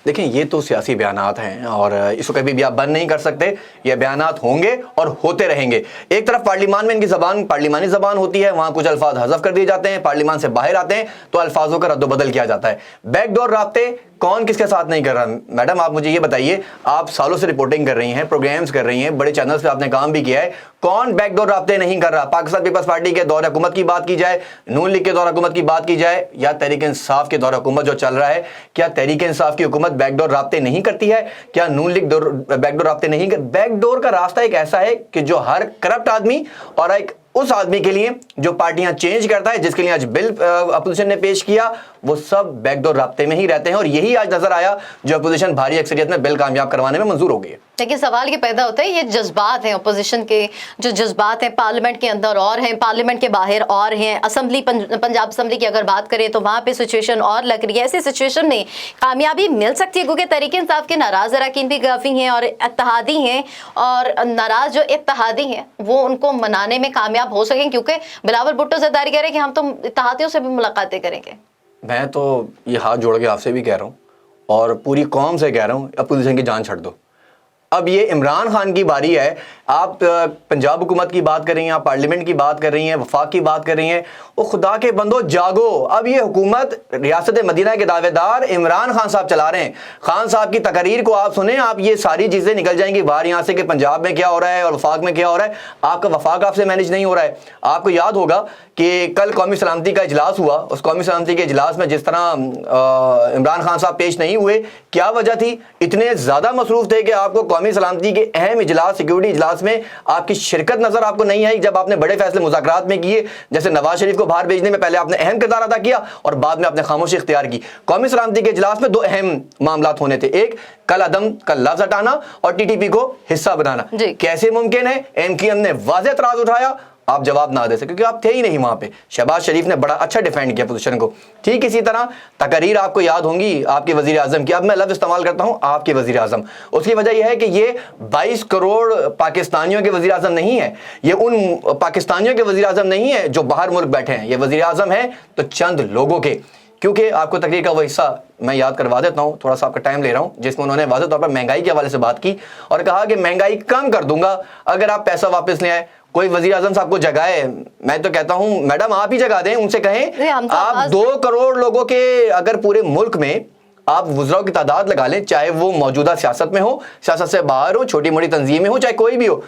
देखिए ये तो सियासी बयानात हैं और इसको कभी भी आप बंद नहीं कर सकते, ये बयानात होंगे और होते रहेंगे। एक तरफ पार्लियामान में इनकी ज़बान पार्लियामानी ज़बान होती है, वहाँ कुछ अल्फाज हज़फ कर दिए जाते हैं, पार्लियामान से बाहर आते हैं तो अल्फाजों का रद्द-बदल किया जाता है। बैकडोर राब्ते कौन किसके साथ नहीं कर रहा? मैडम आप मुझे ये बताइए, आप सालों से रिपोर्टिंग कर रही हैं, प्रोग्राम्स कर रही हैं, बड़े चैनल्स पे आपने काम भी किया है, कौन बैकडोर राब्ते नहीं कर रहा? पाकिस्तान पीपल्स पार्टी के दौर हुकूमत की बात की जाए, नून लीग के दौर हुकूमत की बात की जाए, या तहरीक इंसाफ के दौर हुकूमत जो चल रहा है, क्या तहरीक इंसाफ की हुकूमत बैकडोर राब्ते नहीं करती है? क्या नून लीग बैकडोर राब्ते नहीं कर? बैकडोर का रास्ता एक ऐसा है कि जो हर करप्ट आदमी और एक उस आदमी के लिए जो पार्टियां चेंज करता है, जिसके लिए आज बिल अपोजिशन ने पेश किया, वो सब बैकडोर राब्ते में ही रहते हैं, और यही आज नजर आया जो अपोजिशन भारी अक्सरियत में बिल कामयाब करवाने में मंजूर हो गई है। लेकिन सवाल ये पैदा होता है, ये जज्बात हैं अपोजिशन के, जो जज्बात हैं पार्लियामेंट के अंदर और हैं, पार्लियामेंट के बाहर और हैं। असेंबली पंजाब असेंबली की अगर बात करें तो वहाँ पे सिचुएशन और लग रही है। ऐसी सिचुएशन में कामयाबी मिल सकती है क्योंकि तहरीक इंसाफ के नाराज अरकान भी काफ़ी हैं और इत्तेहादी हैं, और नाराज जो इत्तेहादी हैं वो उनको मनाने में कामयाब हो सकें, क्योंकि बिलावल भुट्टो ज़रदारी कह रहे हैं कि हम तो इत्तेहादियों से भी मुलाकातें करेंगे। میں تو یہ ہاتھ جوڑ کے آپ سے بھی کہہ رہا ہوں اور پوری قوم سے کہہ رہا ہوں اپوزیشن کی جان چھڑ دو. اب یہ عمران خان کی باری ہے. آپ پنجاب حکومت کی بات کر رہی ہیں, آپ پارلیمنٹ کی بات کر رہی ہیں, وفاق کی بات کر رہی ہیں. وہ خدا کے بندو جاگو. اب یہ حکومت ریاست مدینہ کے دعوے دار عمران خان صاحب چلا رہے ہیں. خان صاحب کی تقاریر کو آپ سنیں, آپ یہ ساری چیزیں نکل جائیں گی باہر یہاں سے کہ پنجاب میں کیا ہو رہا ہے اور وفاق میں کیا ہو رہا ہے. آپ کا وفاق آپ سے مینیج نہیں ہو رہا ہے. آپ کو یاد ہوگا کہ کل قومی سلامتی کا اجلاس ہوا. اس قومی سلامتی کے اجلاس میں جس طرح عمران خان صاحب پیش نہیں ہوئے, کیا وجہ تھی؟ اتنے زیادہ مصروف تھے کہ آپ کو قومی سلامتی کے اہم اجلاس, سیکیورٹی اجلاس میں آپ کی شرکت نظر آپ کو نہیں آئی. جب آپ نے بڑے فیصلے مذاکرات میں کیے, جیسے نواز شریف کو باہر بھیجنے میں پہلے آپ نے اہم کردار ادا کیا اور بعد میں آپ نے خاموشی اختیار کی. قومی سلامتی کے اجلاس میں 2 اہم معاملات ہونے تھے, ایک کل عدم کا لفظ ہٹانا اور ٹی ٹی پی کو حصہ بنانا. کیسے ممکن ہے؟ ایم کیو ایم نے واضح اعتراض اٹھایا, آپ جواب نہ دے سکے کیونکہ آپ تھے ہی نہیں وہاں پہ. شہباز شریف نے بڑا اچھا ڈیفینڈ کیا پوزیشن کو. ٹھیک اسی طرح تقاریر آپ کو یاد ہوں گی آپ کے وزیر اعظم کی. اب میں لفظ استعمال کرتا ہوں آپ کے وزیر اعظم. اس کی وجہ یہ ہے کہ یہ 22 کروڑ پاکستانیوں کے وزیر اعظم نہیں ہے, یہ ان پاکستانیوں کے وزیر اعظم نہیں ہے جو باہر ملک بیٹھے ہیں. یہ وزیر اعظم ہیں تو چند لوگوں کے. کیونکہ آپ کو تقریر کا وہ حصہ میں یاد کروا دیتا ہوں, تھوڑا سا آپ کا ٹائم لے رہا ہوں, جس میں انہوں نے واضح طور پر مہنگائی کے حوالے سے بات کی اور کہا کہ مہنگائی کم کر دوں گا اگر آپ پیسہ واپس لے آئے. کوئی وزیر اعظم صاحب کو جگائے, میں تو کہتا ہوں میڈم آپ ہی جگا دیں, ان سے کہیں آپ 2 کروڑ لوگوں کے اگر پورے ملک میں آپ وزراء کی تعداد لگا لیں, چاہے وہ موجودہ سیاست میں ہو, سیاست سے باہر ہو, چھوٹی موٹی تنظیمیں ہو, چاہے کوئی بھی ہو,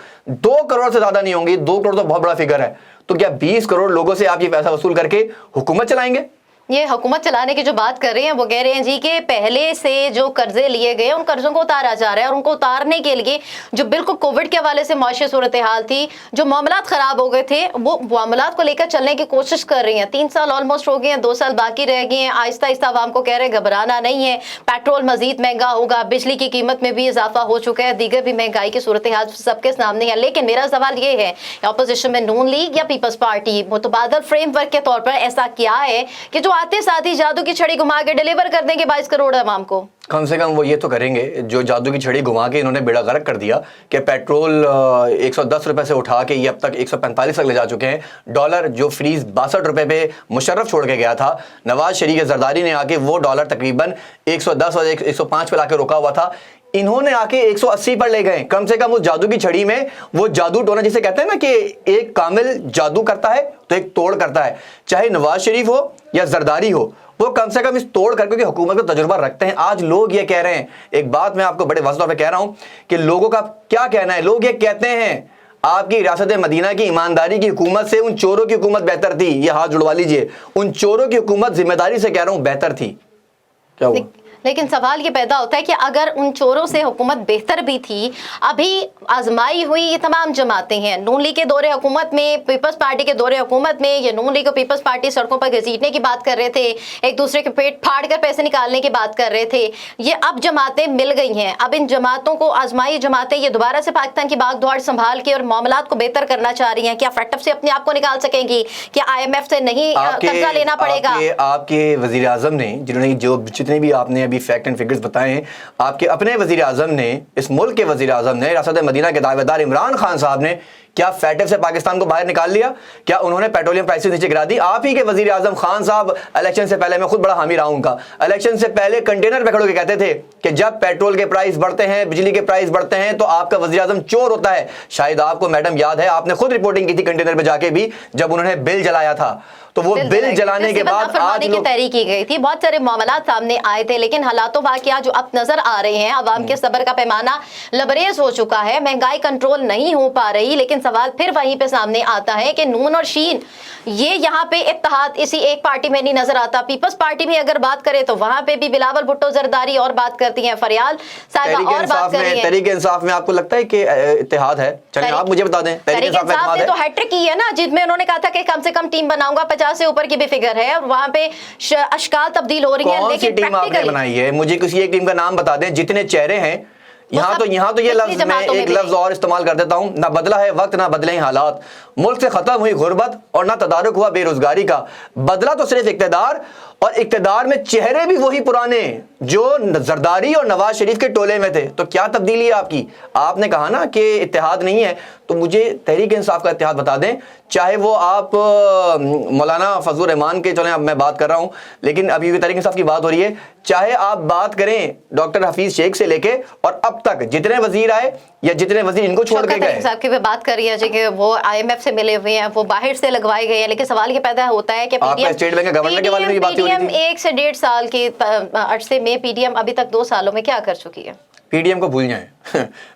2 کروڑ سے زیادہ نہیں ہوں گے. 2 کروڑ تو بہت بڑا فگر ہے. تو کیا 20 کروڑ لوگوں سے آپ یہ پیسہ وصول کر کے حکومت چلائیں گے؟ یہ حکومت چلانے کی جو بات کر رہے ہیں وہ کہہ رہے ہیں جی کہ پہلے سے جو قرضے لیے گئے ان قرضوں کو اتارا جا رہا ہے, اور ان کو اتارنے کے لیے جو بالکل کووڈ کے حوالے سے معاشی صورتحال تھی, جو معاملات خراب ہو گئے تھے, وہ معاملات کو لے کر چلنے کی کوشش کر رہی ہیں. 3 سال آلموسٹ ہو گئے ہیں, 2 سال باقی رہ گئے ہیں. آہستہ آہستہ عوام کو کہہ رہے ہیں گھبرانا نہیں ہے, پیٹرول مزید مہنگا ہوگا, بجلی کی قیمت میں بھی اضافہ ہو چکا ہے, دیگر بھی مہنگائی کی صورتحال سب کے سامنے ہے. لیکن میرا سوال یہ ہے, اپوزیشن میں نون لیگ یا پیپلز پارٹی متبادل فریم ورک کے طور پر ایسا کیا ہے کہ جو آتے ساتھ ہی جادو کی چھڑی گھما کے ڈیلیور کر دیں گے 22 کروڑ عوام کو؟ کم سے کم وہ یہ تو کریں گے جو جادو کی چھڑی گھما کے انہوں نے بیڑا غرق کر دیا کہ پیٹرول 110 روپے سے اٹھا کے یہ اب تک 145 تک لے جا چکے ہیں. ڈالر جو فریز 62 روپے پہ مشرف چھوڑ کے گیا تھا, نواز شریف زرداری نے آ کے وہ ڈالر تقریباً 110 اور 105 پہ لا کے روکا ہوا تھا, انہوں نے آ کے 180 پر لے گئے. کم سے کم اس جادو کی چھڑی میں وہ جادو ٹونا جسے کہتے ہیں نا کہ ایک کامل جادو کرتا ہے تو ایک توڑ کرتا ہے, چاہے نواز شریف ہو یا زرداری ہو, وہ کم سے کم اس توڑ کر کے حکومت کا تجربہ رکھتے ہیں. آج لوگ یہ کہہ رہے ہیں, ایک بات میں آپ کو بڑے واضح طور پہ کہہ رہا ہوں کہ لوگوں کا کیا کہنا ہے. لوگ یہ کہتے ہیں آپ کی ریاست مدینہ کی ایمانداری کی حکومت سے ان چوروں کی حکومت بہتر تھی. یہ ہاتھ جڑوا لیجئے, ان چوروں کی حکومت ذمہ داری سے کہہ رہا ہوں بہتر تھی. کیا ہوا؟ لیکن سوال یہ پیدا ہوتا ہے کہ اگر ان چوروں سے حکومت بہتر بھی تھی, ابھی آزمائی ہوئی یہ تمام جماعتیں ہیں, نون لیگ کے دور حکومت میں, پیپلز پارٹی کے دور حکومت میں, یہ نون لیگ اور پیپلز پارٹی سڑکوں پر گھسیٹنے کی بات کر رہے تھے, ایک دوسرے کے پیٹ پھاڑ کر پیسے نکالنے کی بات کر رہے تھے. یہ اب جماعتیں مل گئی ہیں, اب ان جماعتوں کو آزمائی جماعتیں یہ دوبارہ سے پاکستان کی بھاگ دوڑ سنبھال کے اور معاملات کو بہتر کرنا چاہ رہی ہیں. کیا فیکٹر سے اپنے آپ کو نکال سکیں گی؟ کیا آئی ایم ایف سے نہیں قرضہ لینا پڑے گا؟ آپ کے وزیر اعظم نے, جنہوں نے جو جتنے بھی آپ نے ابھی فیکٹ اینڈ فگرز بتائے ہیں, آپ کے اپنے وزیر اعظم نے, اس ملک کے وزیر اعظم نے, ریاست مدینہ کے دعوے دار عمران خان صاحب نے کیا فیٹر سے پاکستان کو باہر نکال لیا؟ کیا انہوں نے پیٹرولیم پرائسز نیچے گرا دی؟ آپ ہی کے وزیر اعظم خان صاحب الیکشن سے پہلے, میں خود بڑا حامی رہا ہوں کا, الیکشن سے پہلے کنٹینر پہ کھڑو کے کہتے تھے کہ جب پیٹرول کے پرائس بڑھتے ہیں, بجلی کے پرائس بڑھتے ہیں تو آپ کا وزیر اعظم چور ہوتا ہے. شاید آپ کو میڈم یاد ہے, آپ نے خود رپورٹنگ کی تھی کنٹینر پہ جا کے بھی جب انہوں نے بل جلایا تھا. تو وہ بل جلانے کے بعد آج کی تحریک کی گئی تھی, بہت سارے معاملات سامنے آئے تھے, لیکن حالات و واقعات جو اب نظر آ رہے ہیں, عوام کے صبر کا پیمانہ لبریز ہو چکا ہے, مہنگائی کنٹرول نہیں ہو پا رہی. لیکن سوال پھر وہیں پہ سامنے آتا ہے کہ نون اور شین یہ یہاں پہ اتحاد اسی ایک پارٹی میں نہیں نظر آتا. پیپلز پارٹی میں اگر بات کرے تو وہاں پہ بھی بلاول بھٹو زرداری اور بات کرتی ہیں, فریال صاحبہ اور بات کر رہی ہیں. تحریک انصاف میں آپ کو لگتا ہے کہ اتحاد ہے؟ چلیے آپ مجھے بتا دیں. تحریک انصاف نے تو ہیٹرک کی ہے نا, جس میں انہوں نے کہا تھا کہ کم سے کم ٹیم بناؤں گا, 50 سے اوپر کی بھی فگر ہے, اور وہاں پہ اشکال تبدیل ہو رہی ہیں. کون سی ٹیم آپ نے بنائی ہے؟ مجھے کسی ایک ٹیم کا نام بتا دیں. جتنے چہرے ہیں یہاں تو یہ لفظ میں ایک لفظ اور استعمال کر دیتا ہوں, نہ بدلا ہے وقت نہ بدلے ہیں حالات. ملک سے ختم ہوئی غربت اور نہ تدارک ہوا بے روزگاری کا, بدلا تو صرف اقتدار اور اقتدار میں چہرے بھی وہی پرانے جو زرداری اور نواز شریف کے ٹولے میں تھے. تو کیا تبدیلی ہے آپ کی؟ آپ نے کہا نا کہ اتحاد نہیں ہے, تو مجھے تحریک انصاف کا اتحاد بتا دیں, چاہے وہ آپ مولانا فضل الرحمان کے, چلیں اب میں بات کر رہا ہوں لیکن ابھی بھی تحریک انصاف کی بات ہو رہی ہے, چاہے آپ بات کریں ڈاکٹر حفیظ شیخ سے لے کے اور اب تک جتنے وزیر آئے یا جتنے وزیر ان کو چھوڑ کے گئے. صاحب کی بات کر رہی ہے جی کہ وہ IMF سے ملے ہوئے ہیں, وہ باہر سے لگوائے گئے ہیں, لیکن سوال یہ پیدا ہوتا ہے کہ آپ کا اسٹیٹ بینک کے گورنر کے بارے میں یہ بات ہو رہی تھی. 1 سے 1.5 سال کے عرصے میں پی ڈی ایم ابھی تک 2 سالوں میں کیا کر چکی ہے؟ پی ڈی ایم کو بھول جائیں.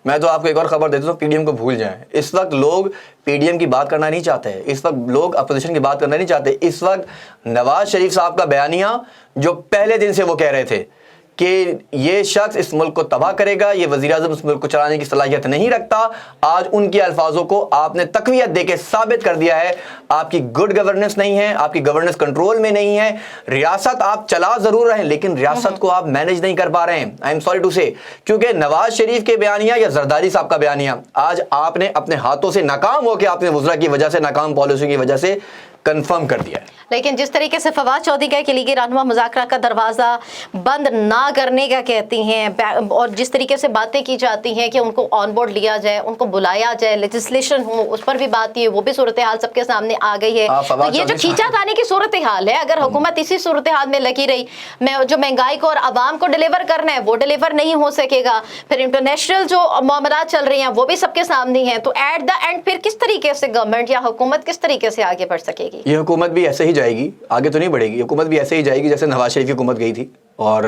میں تو آپ کو ایک اور خبر دیتا ہوں, پی ڈی ایم کو بھول جائیں. اس وقت لوگ پی ڈی ایم کی بات کرنا نہیں چاہتے, اس وقت لوگ اپوزیشن کی بات کرنا نہیں چاہتے. اس وقت نواز شریف صاحب کا بیانیہ جو پہلے دن سے وہ کہہ رہے تھے کہ یہ شخص اس ملک کو تباہ کرے گا, یہ وزیر اعظم اس ملک کو چلانے کی صلاحیت نہیں رکھتا, آج ان کے الفاظوں کو آپ نے تقویت دے کے ثابت کر دیا ہے. آپ کی گڈ گورننس نہیں ہے, آپ کی گورننس کنٹرول میں نہیں ہے. ریاست آپ چلا ضرور رہے ہیں لیکن ریاست کو آپ مینیج نہیں کر پا رہے ہیں. آئی ایم سوری ٹو سے, کیونکہ نواز شریف کے بیانیہ یا زرداری صاحب کا بیانیہ آج آپ نے اپنے ہاتھوں سے ناکام ہو کے, آپ نے وزراء کی وجہ سے, ناکام پالیسیوں کی وجہ سے کنفرم کر دیا ہے. لیکن جس طریقے سے فواد چودھری کا کہ لیگی رہنما مذاکرات کا دروازہ بند نہ کرنے کا کہتی ہیں, اور جس طریقے سے باتیں کی جاتی ہیں کہ ان کو آن بورڈ لیا جائے, ان کو بلایا جائے, لیجسلیشن ہو, اس پر بھی بات کی ہے, وہ بھی صورتحال سب کے سامنے آ گئی ہے. تو یہ جو کھینچا تانی کی صورتحال ہے, اگر حکومت اسی صورتحال میں لگی رہی, جو مہنگائی کو اور عوام کو ڈیلیور کرنا ہے وہ ڈیلیور نہیں ہو سکے گا, پھر انٹرنیشنل جو معاملات چل رہی ہیں وہ بھی سب کے سامنے ہیں, تو ایٹ دا اینڈ پھر کس طریقے سے گورنمنٹ یا حکومت کس طریقے سے آگے بڑھ سکے گی؟ یہ حکومت بھی ایسے ہی جائے گی, آگے تو نہیں بڑھے گی. حکومت بھی ایسے ہی جائے گی جیسے نواز شریف کی حکومت گئی تھی, اور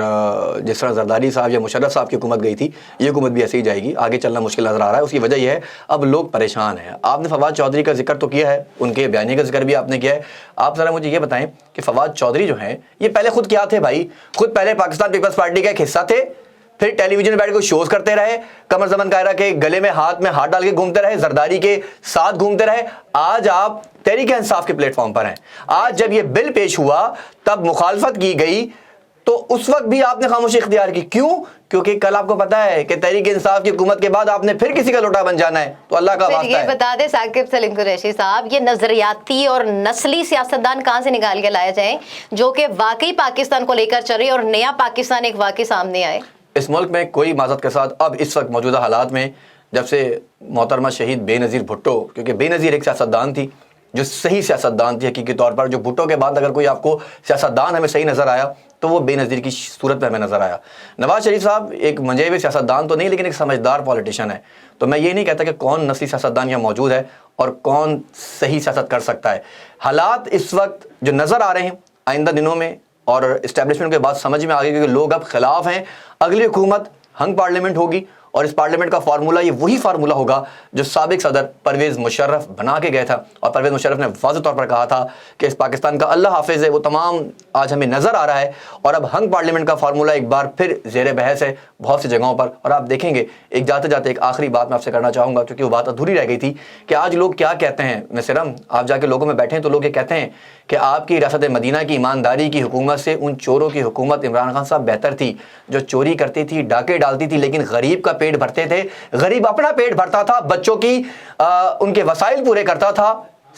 جس طرح زرداری صاحب یا مشرف صاحب کی حکومت گئی تھی, یہ حکومت بھی ایسے ہی جائے گی. آگے چلنا مشکل نظر آ رہا ہے. اس کی وجہ یہ ہے اب لوگ پریشان ہیں. آپ نے فواد چودھری کا ذکر تو کیا ہے, ان کے بیانیے کا ذکر بھی آپ نے کیا ہے. آپ ذرا مجھے یہ بتائیں کہ فواد چودھری جو ہیں یہ پہلے خود کیا تھے بھائی؟ خود پہلے پاکستان پیپلز پارٹی کا ایک حصہ تھے, پھر ٹیلی ویژن بیٹھ کے شوز کرتے رہے, قمر زمن کائرہ کے گلے میں ہاتھ ڈال کے گھومتے رہے, زرداری کے ساتھ گھومتے رہے. آج آپ تحریک انصاف کے پلیٹ فارم پر ہیں. آج جب یہ بل پیش ہوا تب مخالفت کی گئی, تو اس وقت بھی آپ نے خاموشی اختیار کی. کیوں؟ کیونکہ کل آپ کو پتا ہے کہ تحریک انصاف کی حکومت کے بعد آپ نے پھر کسی کا لوٹا بن جانا ہے, تو اللہ کا واسطہ ہے. یہ بتا دیں ثاقب سلیم قریشی صاحب, یہ نظریاتی اور نسلی سیاستدان کہاں سے نکال کے لائے جائیں جو کہ واقعی پاکستان کو لے کر چل رہے اور نیا پاکستان ایک واقعی سامنے آئے؟ اس ملک میں کوئی معذرت کے ساتھ اب اس وقت موجودہ حالات میں, جب سے محترمہ شہید بے نظیر بھٹو, کیونکہ بے نظیر ایک سیاستدان تھی جو صحیح سیاستدان تھی حقیقی طور پر, جو بھٹو کے بعد اگر کوئی آپ کو سیاستدان ہمیں صحیح نظر آیا تو وہ بے نظیر کی صورت میں ہمیں نظر آیا. نواز شریف صاحب ایک منجے ہوئے سیاستدان تو نہیں لیکن ایک سمجھدار پولیٹیشین ہے. تو میں یہ نہیں کہتا کہ کون نسلی سیاستدان یہاں موجود ہے اور کون صحیح سیاست کر سکتا ہے. حالات اس وقت جو نظر آ رہے ہیں آئندہ دنوں میں, اور اسٹیبلشمنٹ کے بعد سمجھ میں آ گئی کیونکہ لوگ اب خلاف ہیں. اگلی حکومت ہنگ پارلیمنٹ ہوگی, اور اس پارلیمنٹ کا فارمولہ یہ وہی فارمولہ ہوگا جو سابق صدر پرویز مشرف بنا کے گئے تھا. اور پرویز مشرف نے واضح طور پر کہا تھا کہ اس پاکستان کا اللہ حافظ ہے, وہ تمام آج ہمیں نظر آ رہا ہے. اور اب ہنگ پارلیمنٹ کا فارمولہ ایک بار پھر زیر بحث ہے بہت سی جگہوں پر. اور آپ دیکھیں گے, ایک جاتے جاتے ایک آخری بات میں آپ سے کرنا چاہوں گا کیونکہ وہ بات ادھوری رہ گئی تھی, کہ آج لوگ کیا کہتے ہیں. مسرم آپ جا کے لوگوں میں بیٹھیں تو لوگ یہ کہتے ہیں کہ آپ کی ریاست مدینہ کی ایمانداری کی حکومت سے ان چوروں کی حکومت عمران خان صاحب بہتر تھی, جو چوری کرتی تھی, ڈاکے ڈالتی تھی, لیکن غریب کا پیٹ بھرتے تھے. غریب اپنا پیٹ بھرتا تھا, بچوں کی ان کے وسائل پورے کرتا تھا,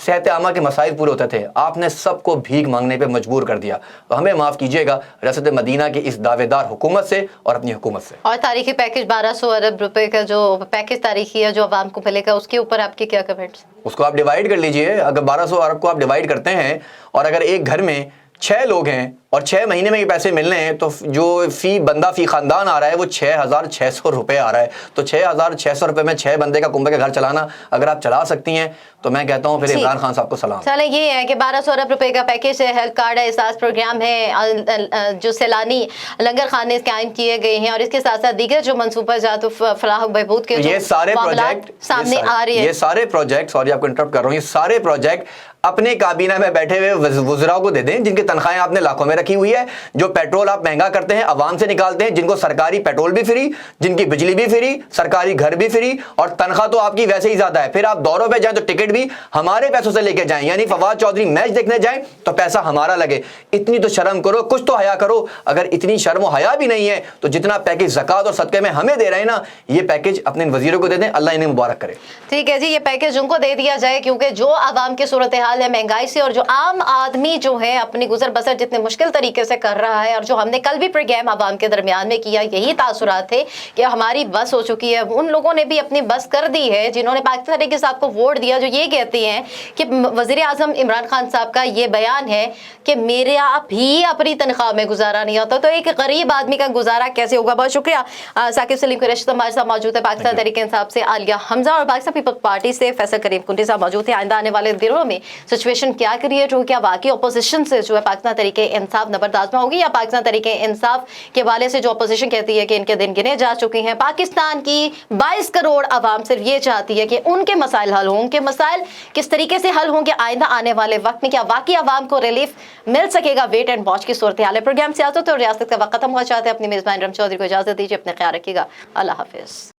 صحت عامہ کے مسائل پورے ہوتے تھے. آپ نے سب کو بھیک مانگنے پہ مجبور کر دیا. تو ہمیں معاف کیجیے گا ریاست مدینہ کی اس دعوے دار حکومت سے اور اپنی حکومت سے. اور تاریخی پیکج 1200 ارب روپے کا جو پیکج تاریخی ہے جو عوام کو ملے گا, اس کے اوپر آپ کے کیا کمنٹس؟ اس کو آپ ڈیوائیڈ کر لیجئے. اگر 1200 ارب کو آپ ڈیوائیڈ کرتے ہیں اور اگر ایک گھر میں 6 لوگ ہیں اور 6 مہینے میں یہ پیسے ملنے ہیں, تو جو فی بندہ فی خاندان آ رہا ہے وہ 6600 روپے آ رہا ہے. تو 6600 روپے میں 6 بندے کا کنبے کا گھر چلانا اگر آپ چلا سکتی ہیں تو میں کہتا ہوں پھر عمران خان صاحب کو سلام. چلیں, یہ ہے کہ 1200 ارب روپے کا پیکج ہے, ہیلتھ کارڈ ہے, احساس پروگرام ہے, جو سیلانی لنگر خانے قائم کیے گئے ہیں, اور اس کے ساتھ ساتھ دیگر جو منصوبہ جات فلاح و بہبود کے یہ سارے پروجیکٹ سامنے آ رہے ہیں. یہ سارے پروجیکٹ, سوری آپ کو انٹرپٹ کر رہا ہوں, یہ سارے پروجیکٹ اپنے کابینہ میں بیٹھے ہوئے وزراء کو دے دیں جن کی تنخواہیں آپ نے لاکھوں میں رکھی ہوئی ہے, جو پیٹرول آپ مہنگا کرتے ہیں عوام سے نکالتے ہیں, جن کو سرکاری پیٹرول بھی فری, جن کی بجلی بھی فری, سرکاری گھر بھی فری, اور تنخواہ تو آپ کی ویسے ہی زیادہ ہے. پھر آپ دوروں پہ جائیں تو ٹکٹ بھی ہمارے پیسوں سے لے کے جائیں, یعنی فواد چودھری میچ دیکھنے جائیں تو پیسہ ہمارا لگے. اتنی تو شرم کرو, کچھ تو حیا کرو. اگر اتنی شرم و حیا بھی نہیں ہے تو جتنا پیکج زکوٰۃ اور صدقے میں ہمیں دے رہے ہیں نا, یہ پیکج اپنے وزیروں کو دے دیں, اللہ انہیں مبارک کرے. ٹھیک ہے جی, یہ پیکج ان کو دے دیا جائے کیونکہ جو عوام کی صورتحال हाल है महंगाई से, और जो आम आदमी जो है अपनी गुजर बसर जितने मुश्किल तरीके से कर रहा है, और जो हमने कल भी प्रोग्राम आवाम के दरमियान में किया, यही तासुरात थे कि हमारी बस हो चुकी है। उन लोगों ने भी अपनी बस कर दी है जिन्होंने पाकिस्तान तहरीक साहब को वोट दिया, जो ये कहते हैं कि वज़ीर आज़म इमरान खान साहब का ये बयान है कि मेरा भी अपनी तनख्वाह में गुजारा नहीं होता, तो एक गरीब आदमी का गुजारा कैसे होगा। बहुत शुक्रिया साकिब सलीम कुरैशी हमारे साथ मौजूद है, पाकिस्तान तहरीक इंसाफ से आलिया हमजा, और पाकिस्तान पीपल्स पार्टी से फैसल करीम कुंडी साहब मौजूद है। आइंदा आने वाले दिनों में सिचुएशन क्या क्रिएट होगी, क्या वाकई अपोजिशन से जो है पाकिस्तान तहरीक इंसाफ नबरदाश्त होगी, या पाकिस्तान तहरीक इंसाफ के वाले से जो अपोजिशन कहती है कि इनके दिन गिने जा चुके हैं। पाकिस्तान की 22 करोड़ आवाम सिर्फ ये चाहती है कि उनके मसाइल हल हों, उनके मसाइल किस तरीके से हल होंगे आइंदा आने वाले वक्त में, क्या वाकई आवाम को रिलीफ मिल सकेगा, वेट एंड वॉच की सूरत हाल है। प्रोग्राम सियासत और रियासत का वक्त खत्म हुआ चाहते हैं। अपनी मेजबान इरम चौधरी को इजाजत दीजिए, अपने ख्याल रखिएगा, अल्लाह हाफिज।